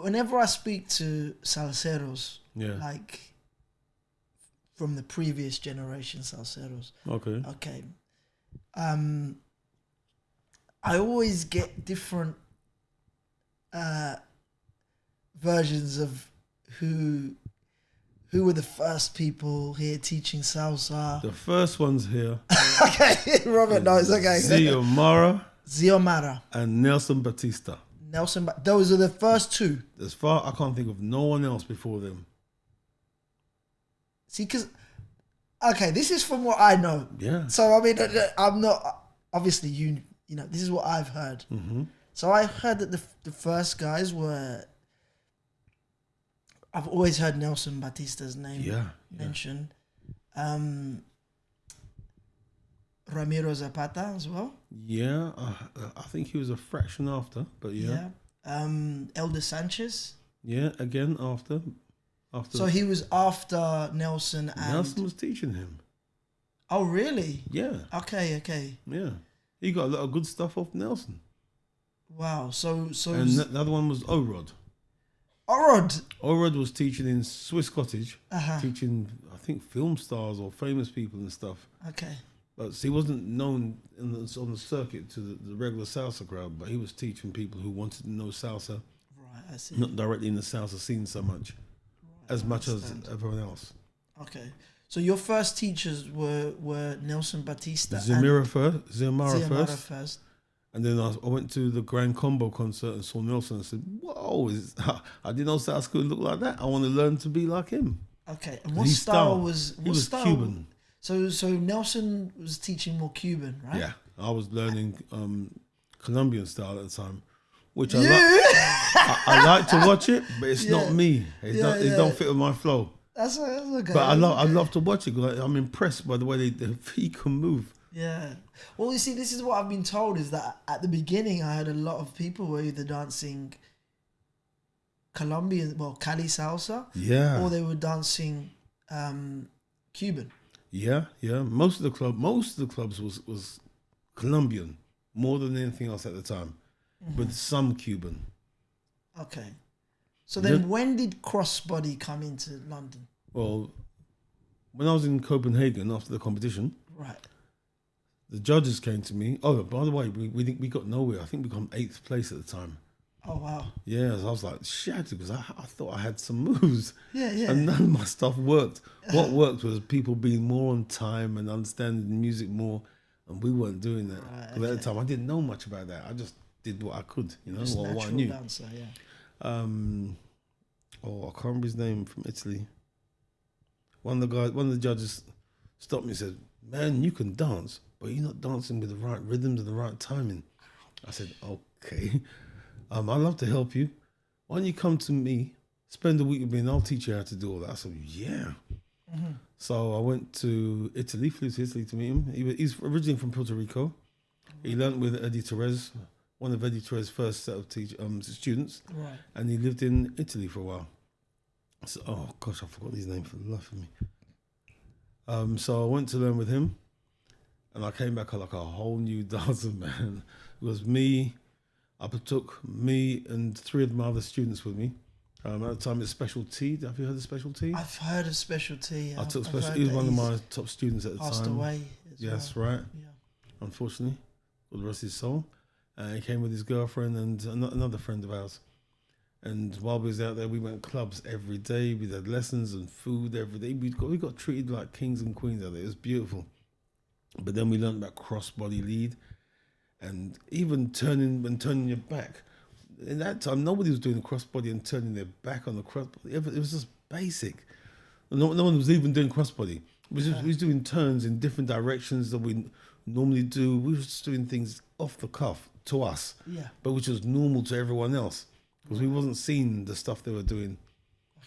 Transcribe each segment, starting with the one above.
whenever I speak to salseros, Yeah. like from the previous generation salseros, Okay. I always get different versions of who were the first people here teaching salsa. The first ones here. Okay, Robert knows. Okay, Xiomara and Nelson Batista. Those are the first two. As far I can't think of no one else before them. See, because this is from what I know. Yeah. So I mean, I'm not obviously you know this is what I've heard. Mm-hmm. So I heard that the first guys were. I've always heard Nelson Batista's name mentioned. Ramiro Zapata as well. Yeah, I think he was a fraction after, but yeah. Elder Sanchez. Yeah, again after. So he was after Nelson and... Nelson was teaching him. Oh, really? Yeah. Okay. Yeah. He got a lot of good stuff off Nelson. Wow, so... And the other one was Orod. Orod was teaching in Swiss Cottage, teaching, I think, film stars or famous people and stuff. Okay. But he wasn't known on the circuit to the regular salsa crowd, but he was teaching people who wanted to know salsa. Right, I see. Not directly in the salsa scene so much, as much as everyone else. Okay. So your first teachers were Nelson Batista Xiomara first. And then I went to the Grand Combo concert and saw Nelson and said, whoa, I didn't know salsa could look like that. I want to learn to be like him. Okay. And what style was... He was Cuban. So Nelson was teaching more Cuban, right? Yeah. I was learning Colombian style at the time, which I like to watch it, but it's not me. It don't fit with my flow. That's okay. But I love to watch it because I'm impressed by the way he can move. Yeah. Well, you see, this is what I've been told is that at the beginning I heard a lot of people were either dancing Colombian, Cali salsa, or they were dancing Cuban. Yeah. Most of the clubs was Colombian more than anything else at the time, with some Cuban. Okay. So then, when did crossbody come into London? Well, when I was in Copenhagen after the competition, right. The judges came to me. Oh, by the way, we got nowhere. I think we got 8th place at the time. Oh, wow. Yeah, so I was like shattered because I thought I had some moves. Yeah. And none of my stuff worked. What worked was people being more on time and understanding the music more, and we weren't doing that. Because at the time, I didn't know much about that. I just did what I could, or what I knew. Dancer, yeah. I can't remember his name, from Italy. One of the judges stopped me and said, "Man, you can dance, but you're not dancing with the right rhythms and the right timing." I said, "Okay, I'd love to help you. Why don't you come to me, spend a week with me, and I'll teach you how to do all that." I said, "Yeah." Mm-hmm. So I went to Italy, flew to Italy to meet him. He's originally from Puerto Rico. He learned with Eddie Torres, one of Eddie Torres' first set of students, right. And he lived in Italy for a while. So, oh gosh, I forgot his name for the life of me. So I went to learn with him, and I came back like a whole new dancer, man. It was me. I took me and 3 of my other students with me. At the time, it's Special T. Have you heard of Special T? I've heard of Special T. I took Special. He was one of my top students at the time. Passed away. Yes, right. Yeah. Unfortunately, for the rest of his soul. He came with his girlfriend and another friend of ours. And while we was out there, we went clubs every day. We had lessons and food every day. We got treated like kings and queens out there. It was beautiful. But then we learned about cross-body lead and even turning your back. In that time, nobody was doing cross-body and turning their back on the cross-body. It was just basic. No one was even doing cross-body. We was doing turns in different directions that we normally do. We were just doing things off the cuff to us, but which was normal to everyone else. Because we wasn't seeing the stuff they were doing.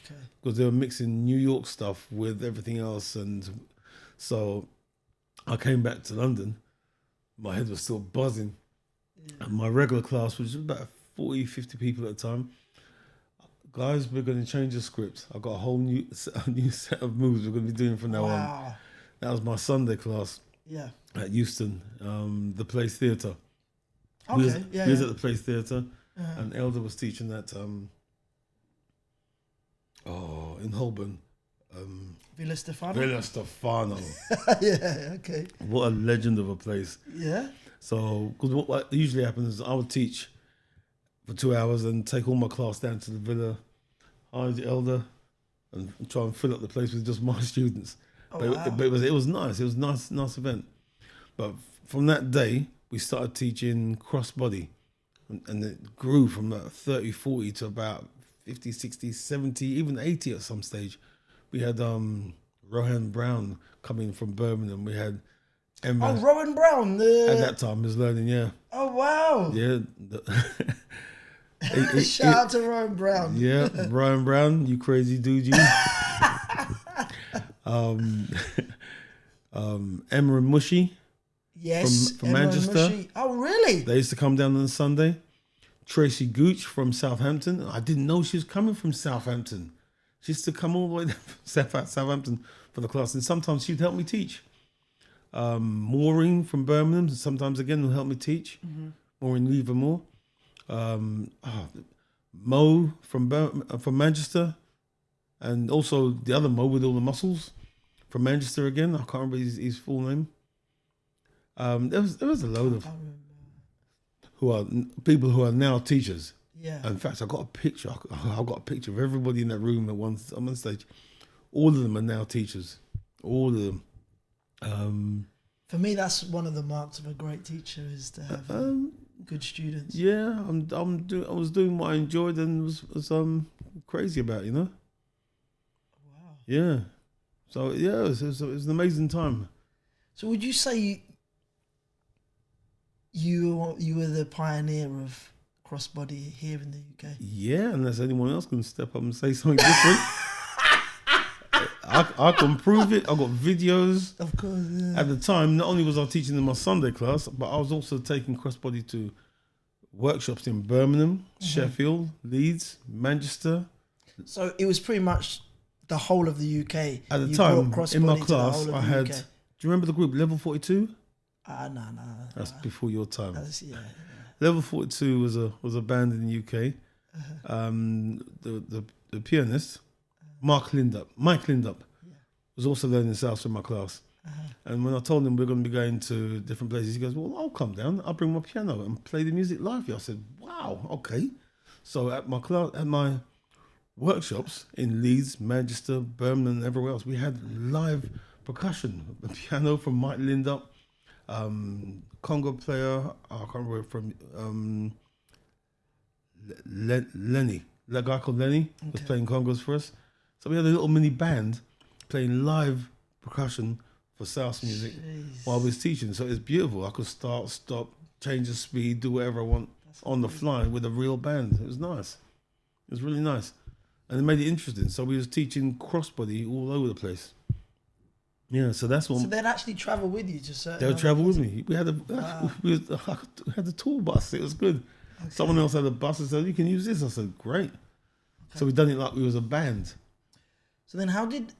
Okay. Because they were mixing New York stuff with everything else. And so I came back to London. My head was still buzzing. Yeah. And my regular class, which was about 40, 50 people at the time. Guys, we're going to change the script. I've got a whole new set of moves we're going to be doing from now on. That was my Sunday class at Euston, the Place Theatre. Okay. He was at the Place Theatre. And Elder was teaching that Oh, in Holborn. Villa Stefano. Villa Stefano. Yeah. Okay. What a legend of a place. Yeah. So, because what usually happens is I would teach for 2 hours and take all my class down to the Villa High Elder and try and fill up the place with just my students. Oh, but, wow. but it was nice. It was a nice event. But from that day, we started teaching crossbody. And it grew from about 30, 40 to about 50, 60, 70, even 80 at some stage. We had Rohan Brown coming from Birmingham. We had Emma. Oh, Rowan Brown. At that time, was learning, yeah. Oh, wow. Yeah. Shout out to Rowan Brown. Yeah, Rohan Brown, you crazy dude, you. Emma and Mushy. Yes, from Manchester. Mushy. Oh, really? They used to come down on Sunday. Tracy Gooch from Southampton. I didn't know she was coming from Southampton. She used to come all the way down from Southampton for the class, and sometimes she'd help me teach. Maureen from Birmingham, sometimes again will help me teach. Mm-hmm. Maureen Levermore. Mo from Manchester, and also the other Mo with all the muscles from Manchester again. I can't remember his full name. There was a load of people who are now teachers. Yeah. In fact, I got a picture. I got a picture of everybody in that room at one stage. All of them are now teachers. All of them. For me, that's one of the marks of a great teacher is to have good students. Yeah, I was doing what I enjoyed and was crazy about, you know. Wow. Yeah. So yeah, it was an amazing time. So would you say you were the pioneer of crossbody here in the UK? Yeah, unless anyone else can step up and say something different. I can prove it. I got videos. Of course, yeah. At the time, not only was I teaching in my Sunday class, but I was also taking crossbody to workshops in Birmingham, Sheffield, Leeds, Manchester. So it was pretty much the whole of the UK. At the time, in my class, I had... UK. Do you remember the group Level 42? No. That's before your time. Yeah. Level 42 was a band in the UK. The pianist, Mike Lindup, was also learning salsa in my class. And when I told him we're going to be going to different places, he goes, well, I'll come down. I'll bring my piano and play the music live here. I said, wow, okay. So at my workshops in Leeds, Manchester, Birmingham, and everywhere else, we had live percussion. The piano from Mike Lindup, Congo player, I can't remember, from Lenny. That guy called Lenny was playing congos for us. So we had a little mini band playing live percussion for salsa music while I was teaching. So it's beautiful. I could start, stop, change the speed, do whatever I want on the fly with a real band. It was nice. It was really nice. And it made it interesting. So we was teaching crossbody all over the place. Yeah, so that's what... So they'd actually travel with you to certain... They would travel with me. We had a tour bus. It was good. Okay. Someone else had a bus and said, you can use this. I said, great. Okay. So we done it like we was a band. So then how did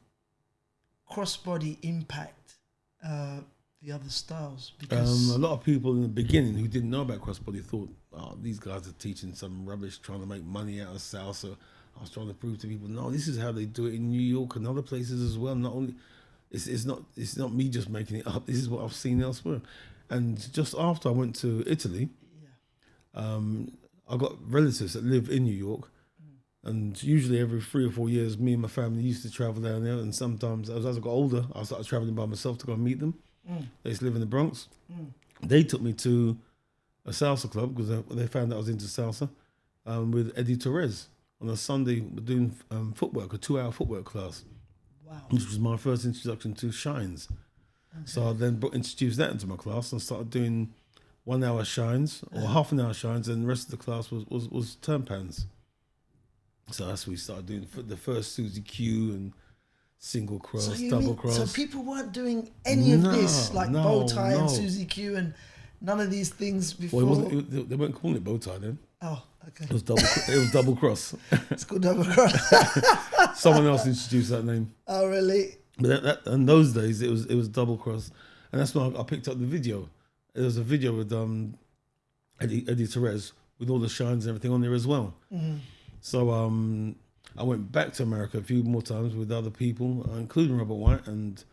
crossbody impact the other styles? Because a lot of people in the beginning who didn't know about crossbody thought, oh, these guys are teaching some rubbish, trying to make money out of salsa. I was trying to prove to people, no, this is how they do it in New York and other places as well. Not only... It's not me just making it up. This is what I've seen elsewhere. And just after I went to Italy, I got relatives that live in New York. And usually every 3 or 4 years, me and my family used to travel down there. And sometimes, as I got older, I started traveling by myself to go and meet them. They used to live in the Bronx. They took me to a salsa club because they found that I was into salsa with Eddie Torres on a Sunday doing footwork, a 2-hour footwork class. Wow. Which was my first introduction to shines. Okay. So I then introduced that into my class and started doing 1 hour shines or half an hour shines, and the rest of the class was turn pans. So that's when we started doing the first Susie Q and single cross, double cross. So people weren't doing any of this, like bow tie and Susie Q and none of these things before? Well, they weren't calling it bow tie then. Oh, okay. It was double cross. It's called double cross. Someone else introduced that name. Oh, really? But that in those days, it was double cross, and that's when I picked up the video. There was a video with Eddie Torres with all the shines and everything on there as well. Mm-hmm. So I went back to America a few more times with other people, including Robert White, and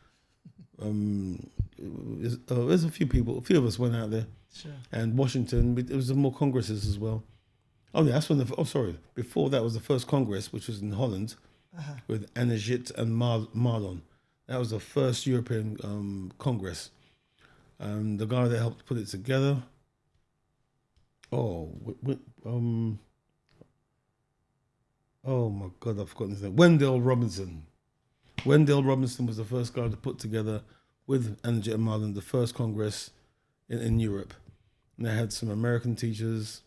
there's a few of us went out there. Sure. And Washington, there was more congresses as well. Oh yeah, that's when before that was the first congress, which was in Holland, with Anegit and Marlon. That was the first European congress. The guy that helped put it together, oh my God, I've forgotten his name. Wendell Robinson. Wendell Robinson was the first guy to put together with Anegit and Marlon the first congress in Europe. And they had some American teachers.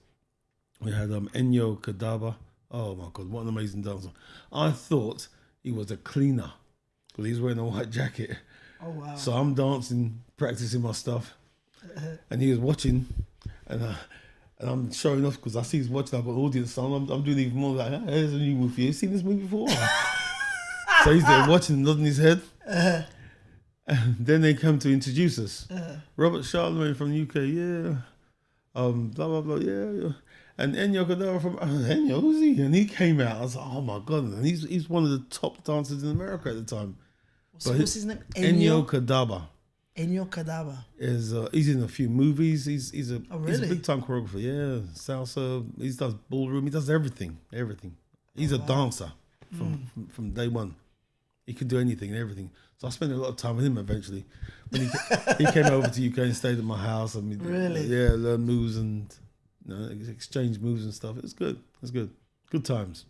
We had Enyo Kadaba. Oh my God, what an amazing dancer. I thought he was a cleaner because he's wearing a white jacket. Oh, wow. So I'm dancing, practicing my stuff. And he was watching. And I'm showing off because I see he's watching. I've got an audience, so I'm doing even more like, hey, there's a new movie. You seen this movie before? So he's there watching, nodding his head. And then they come to introduce us. Robert Charlemagne from the UK, yeah. Blah, blah, blah, yeah. And Enyo Kadara from, Enyo, who's he? And he came out. I was like, oh my God. And he's one of the top dancers in America at the time. What's his name? Enyo Kadaba. Enyo Kadaba. He's in a few movies. He's a big time choreographer. Yeah, salsa. He does ballroom. He does everything. He's a dancer from day one. He could do anything and everything. So I spent a lot of time with him eventually. When he came over to UK and stayed at my house. And learned moves and exchange moves and stuff. It was good. Good times.